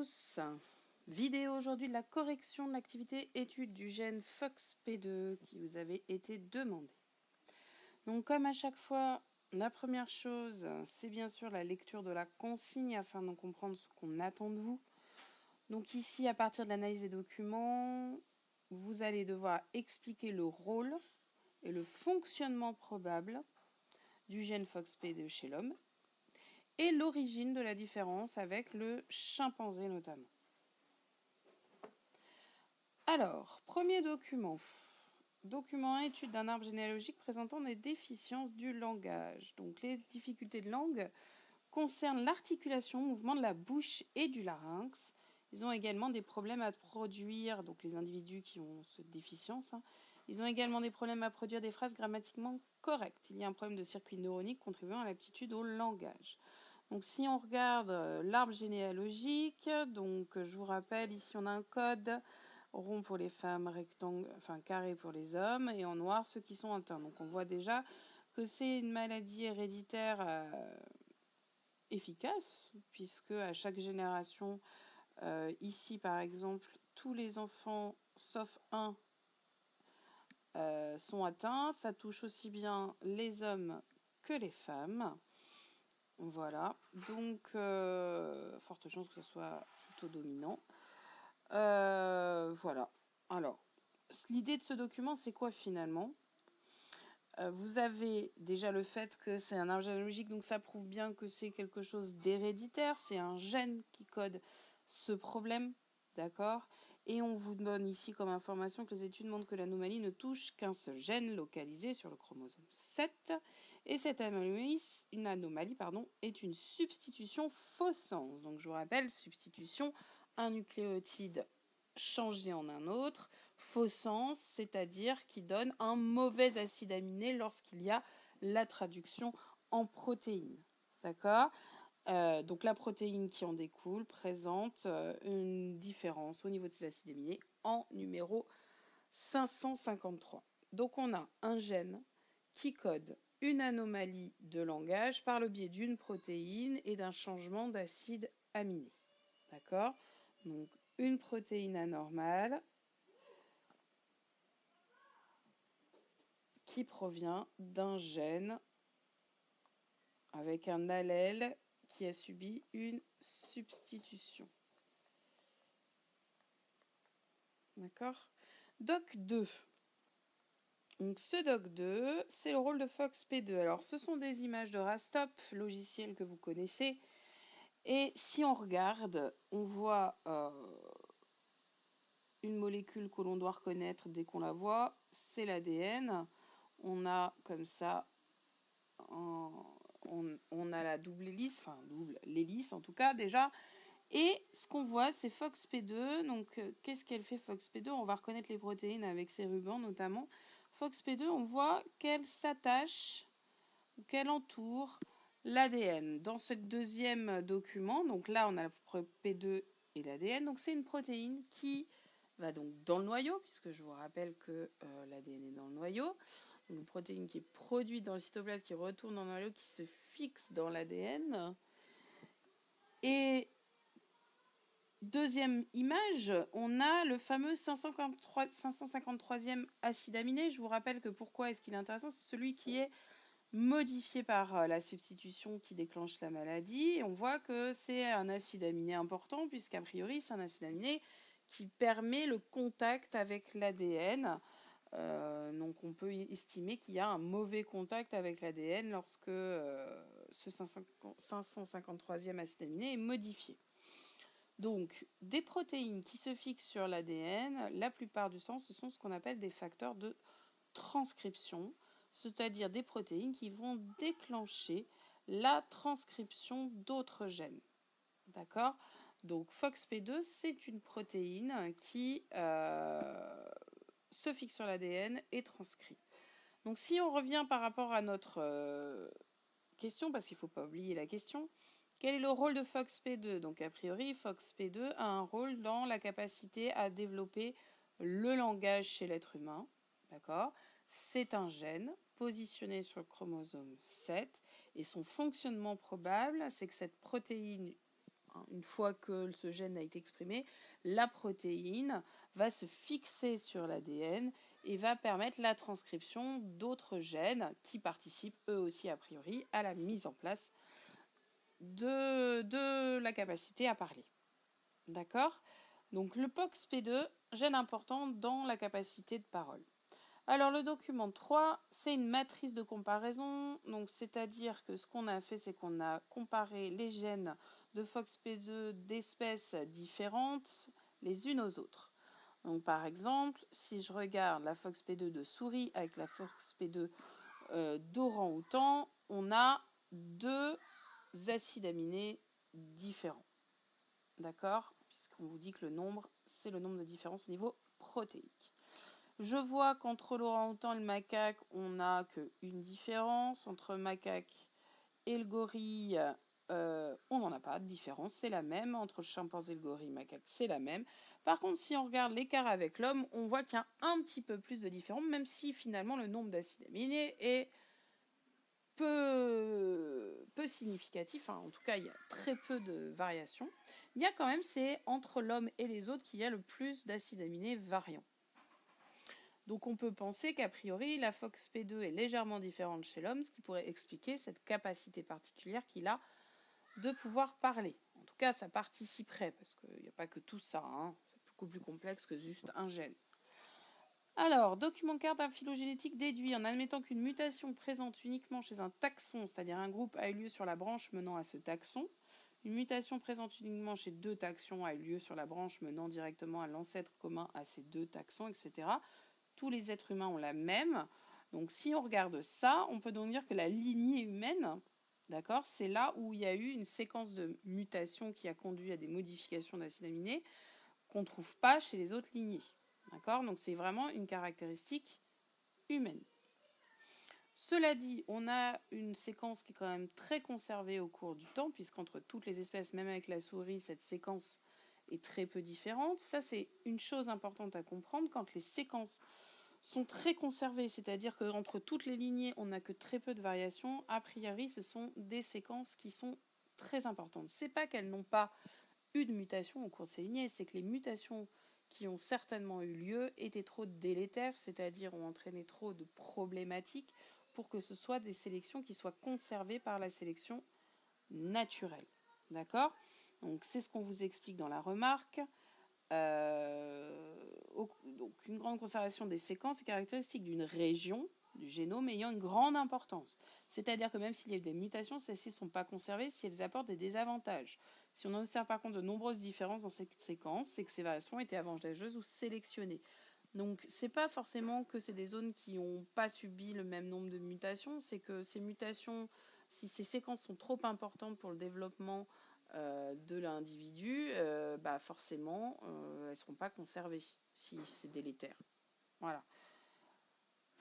tous. Vidéo aujourd'hui de la correction de l'activité étude du gène FOXP2 qui vous avait été demandé. Donc comme à chaque fois, la première chose, c'est bien sûr la lecture de la consigne afin de comprendre ce qu'on attend de vous. Donc ici, à partir de l'analyse des documents, vous allez devoir expliquer le rôle et le fonctionnement probable du gène FOXP2 chez l'homme et l'origine de la différence avec le chimpanzé notamment. Alors, premier document. Document 1, étude d'un arbre généalogique présentant des déficiences du langage. Donc les difficultés de langue concernent l'articulation, mouvement de la bouche et du larynx. Ils ont également des problèmes à produire, donc les individus qui ont cette déficience, ils ont également des problèmes à produire des phrases grammatiquement correctes. Il y a un problème de circuit neuronique contribuant à l'aptitude au langage. Donc si on regarde l'arbre généalogique, donc je vous rappelle, ici on a un code rond pour les femmes, rectangle, enfin carré pour les hommes, et en noir ceux qui sont atteints. Donc on voit déjà que c'est une maladie héréditaire efficace, puisque à chaque génération, ici par exemple, tous les enfants, sauf un, sont atteints. Ça touche aussi bien les hommes que les femmes. Voilà, donc forte chance que ce soit plutôt dominant. Voilà. Alors, l'idée de ce document, c'est quoi finalement? Vous avez déjà le fait que c'est un arbre généalogique, donc ça prouve bien que c'est quelque chose d'héréditaire. C'est un gène qui code ce problème, d'accord? Et on vous donne ici comme information que les études montrent que l'anomalie ne touche qu'un seul gène localisé sur le chromosome 7. Et cette anomalie, est une substitution faux sens. Donc je vous rappelle, substitution, un nucléotide changé en un autre, faux sens, c'est-à-dire qui donne un mauvais acide aminé lorsqu'il y a la traduction en protéine. D'accord ? Donc la protéine qui en découle présente une différence au niveau de ces acides aminés en numéro 553. Donc on a un gène qui code une anomalie de langage par le biais d'une protéine et d'un changement d'acide aminé. D'accord ? Donc une protéine anormale qui provient d'un gène avec un allèle qui a subi une substitution. D'accord ? Doc 2. Donc ce Doc 2, c'est le rôle de FOXP2. Alors ce sont des images de Rastop, logiciel que vous connaissez. Et si on regarde, on voit une molécule que l'on doit reconnaître dès qu'on la voit, c'est l'ADN. On a comme ça, on a la double hélice, enfin l'hélice en tout cas déjà. Et ce qu'on voit, c'est FOXP2. Donc qu'est-ce qu'elle fait FOXP2? On va reconnaître les protéines avec ces rubans notamment. FOXP2, on voit qu'elle s'attache, qu'elle entoure l'ADN. Dans ce deuxième document, donc là on a la P2 et l'ADN, donc c'est une protéine qui va donc dans le noyau, puisque je vous rappelle que l'ADN est dans le noyau. Donc une protéine qui est produite dans le cytoplasme, qui retourne dans le noyau, qui se fixe dans l'ADN. Et deuxième image, on a le fameux 553e acide aminé. Je vous rappelle que pourquoi est-ce qu'il est intéressant? C'est celui qui est modifié par la substitution qui déclenche la maladie. Et on voit que c'est un acide aminé important, puisqu'a priori, c'est un acide aminé qui permet le contact avec l'ADN. Donc on peut estimer qu'il y a un mauvais contact avec l'ADN lorsque ce 553e acide aminé est modifié. Donc, des protéines qui se fixent sur l'ADN, la plupart du temps, ce sont ce qu'on appelle des facteurs de transcription, c'est-à-dire des protéines qui vont déclencher la transcription d'autres gènes. D'accord ? Donc, FOXP2, c'est une protéine qui se fixe sur l'ADN et transcrit. Donc, si on revient par rapport à notre question, parce qu'il ne faut pas oublier la question, quel est le rôle de FOXP2? Donc, a priori, FOXP2 a un rôle dans la capacité à développer le langage chez l'être humain. D'accord ? C'est un gène positionné sur le chromosome 7 et son fonctionnement probable, c'est que cette protéine hein. Une fois que ce gène a été exprimé, la protéine va se fixer sur l'ADN et va permettre la transcription d'autres gènes qui participent eux aussi a priori à la mise en place de la capacité à parler. D'accord? Donc le POXP2, gène important dans la capacité de parole. Alors le document 3, c'est une matrice de comparaison. Donc c'est-à-dire que ce qu'on a fait, c'est qu'on a comparé les gènes de FOXP2 d'espèces différentes les unes aux autres. Donc par exemple, si je regarde la FOXP2 de souris avec la FOXP2 d'orang-outan, on a 2 acides aminés différents. D'accord? Puisqu'on vous dit que le nombre, c'est le nombre de différences au niveau protéique. Je vois qu'entre l'orang-outan et le macaque, on n'a qu'une différence. Entre le macaque et le gorille, on n'en a pas de différence, c'est la même. Entre le chimpanzé et le gorille, macaque, c'est la même. Par contre, si on regarde l'écart avec l'homme, on voit qu'il y a un petit peu plus de différence, même si finalement le nombre d'acides aminés est peu significatif, hein. En tout cas il y a très peu de variations. Il y a quand même, c'est entre l'homme et les autres qu'il y a le plus d'acides aminés variants. Donc on peut penser qu'a priori la FOXP2 est légèrement différente chez l'homme, ce qui pourrait expliquer cette capacité particulière qu'il a de pouvoir parler. En tout cas ça participerait, parce qu'il n'y a pas que tout ça, hein. C'est beaucoup plus complexe que juste un gène. Alors, document carte d'un phylogénétique déduit en admettant qu'une mutation présente uniquement chez un taxon, c'est-à-dire un groupe, a eu lieu sur la branche menant à ce taxon. Une mutation présente uniquement chez 2 taxons a eu lieu sur la branche menant directement à l'ancêtre commun à ces 2 taxons, etc. Tous les êtres humains ont la même. Donc, si on regarde ça, on peut donc dire que la lignée humaine, d'accord, c'est là où il y a eu une séquence de mutations qui a conduit à des modifications d'acides aminés qu'on ne trouve pas chez les autres lignées. D'accord? Donc c'est vraiment une caractéristique humaine. Cela dit, on a une séquence qui est quand même très conservée au cours du temps, puisqu'entre toutes les espèces, même avec la souris, cette séquence est très peu différente. Ça, c'est une chose importante à comprendre. Quand les séquences sont très conservées, c'est-à-dire qu'entre toutes les lignées, on n'a que très peu de variations, a priori, ce sont des séquences qui sont très importantes. C'est pas qu'elles n'ont pas eu de mutations au cours de ces lignées, c'est que les mutations qui ont certainement eu lieu étaient trop délétères, c'est-à-dire ont entraîné trop de problématiques pour que ce soit des sélections qui soient conservées par la sélection naturelle. D'accord? Donc c'est ce qu'on vous explique dans la remarque. Donc une grande conservation des séquences est caractéristique d'une région du génome ayant une grande importance. C'est-à-dire que même s'il y a eu des mutations, celles-ci ne sont pas conservées si elles apportent des désavantages. Si on observe par contre de nombreuses différences dans ces séquences, c'est que ces variations étaient avantageuses ou sélectionnées. Donc c'est pas forcément que c'est des zones qui n'ont pas subi le même nombre de mutations, c'est que ces mutations, si ces séquences sont trop importantes pour le développement de l'individu, forcément, elles ne seront pas conservées si c'est délétère. Voilà.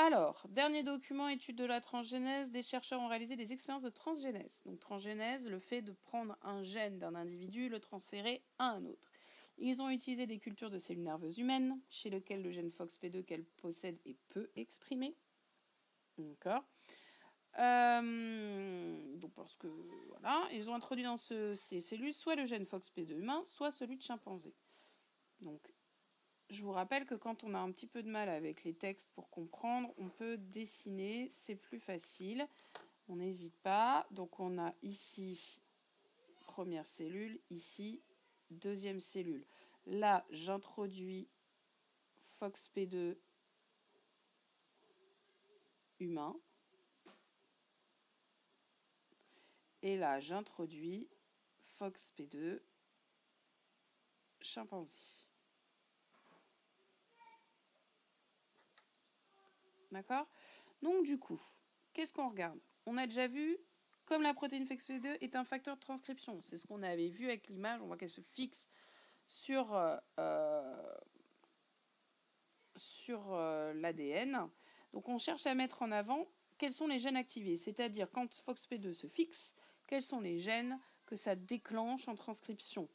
Alors, dernier document, étude de la transgénèse. Des chercheurs ont réalisé des expériences de transgénèse. Donc, transgénèse, le fait de prendre un gène d'un individu et le transférer à un autre. Ils ont utilisé des cultures de cellules nerveuses humaines, chez lesquelles le gène FOXP2 qu'elles possèdent est peu exprimé. D'accord. Donc parce que voilà, ils ont introduit dans ces cellules soit le gène FOXP2 humain, soit celui de chimpanzé. Donc je vous rappelle que quand on a un petit peu de mal avec les textes pour comprendre, on peut dessiner, c'est plus facile. On n'hésite pas. Donc on a ici première cellule, ici deuxième cellule. Là, j'introduis FOXP2 humain. Et là, j'introduis FOXP2 chimpanzé. D'accord? Donc du coup, qu'est-ce qu'on regarde? On a déjà vu, comme la protéine FOXP2 est un facteur de transcription. C'est ce qu'on avait vu avec l'image. On voit qu'elle se fixe sur l'ADN. Donc on cherche à mettre en avant quels sont les gènes activés. C'est-à-dire quand FOXP2 se fixe, quels sont les gènes que ça déclenche en transcription.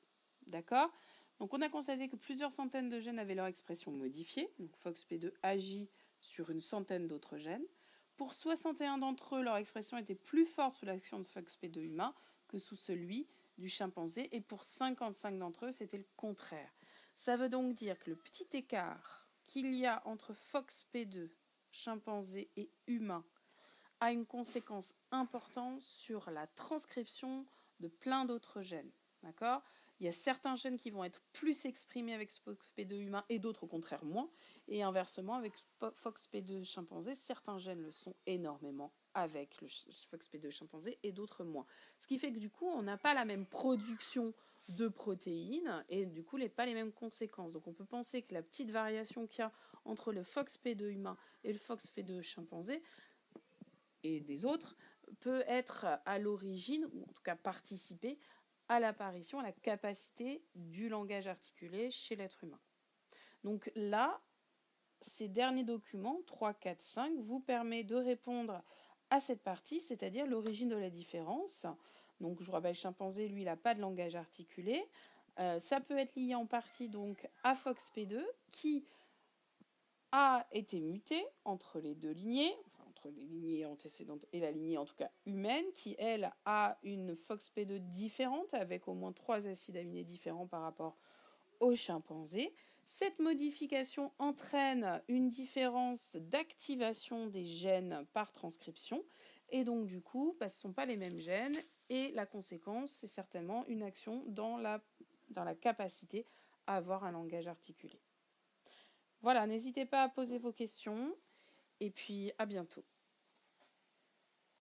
D'accord? Donc on a constaté que plusieurs centaines de gènes avaient leur expression modifiée. Donc FOXP2 agit sur une centaine d'autres gènes. Pour 61 d'entre eux, leur expression était plus forte sous l'action de FOXP2 humain que sous celui du chimpanzé, et pour 55 d'entre eux, c'était le contraire. Ça veut donc dire que le petit écart qu'il y a entre FOXP2, chimpanzé et humain, a une conséquence importante sur la transcription de plein d'autres gènes. D'accord ? Il y a certains gènes qui vont être plus exprimés avec FOXP2 humain et d'autres au contraire moins. Et inversement, avec FOXP2 chimpanzé, certains gènes le sont énormément avec le FOXP2 chimpanzé et d'autres moins. Ce qui fait que du coup, on n'a pas la même production de protéines et du coup, pas les mêmes conséquences. Donc on peut penser que la petite variation qu'il y a entre le FOXP2 humain et le FOXP2 chimpanzé et des autres peut être à l'origine, ou en tout cas participer à l'apparition, à la capacité du langage articulé chez l'être humain. Donc là, ces derniers documents, 3, 4, 5, vous permettent de répondre à cette partie, c'est-à-dire l'origine de la différence. Donc je vous rappelle, le chimpanzé, lui, il n'a pas de langage articulé. Ça peut être lié en partie donc à FOXP2, qui a été muté entre les deux lignées, enfin entre les lignées antécédentes et la lignée en tout cas humaine, qui elle a une FOXP2 différente avec au moins 3 acides aminés différents par rapport au chimpanzé. Cette modification entraîne une différence d'activation des gènes par transcription et donc du coup, ce ne sont pas les mêmes gènes et la conséquence, c'est certainement une action dans la capacité à avoir un langage articulé. Voilà, n'hésitez pas à poser vos questions et puis à bientôt.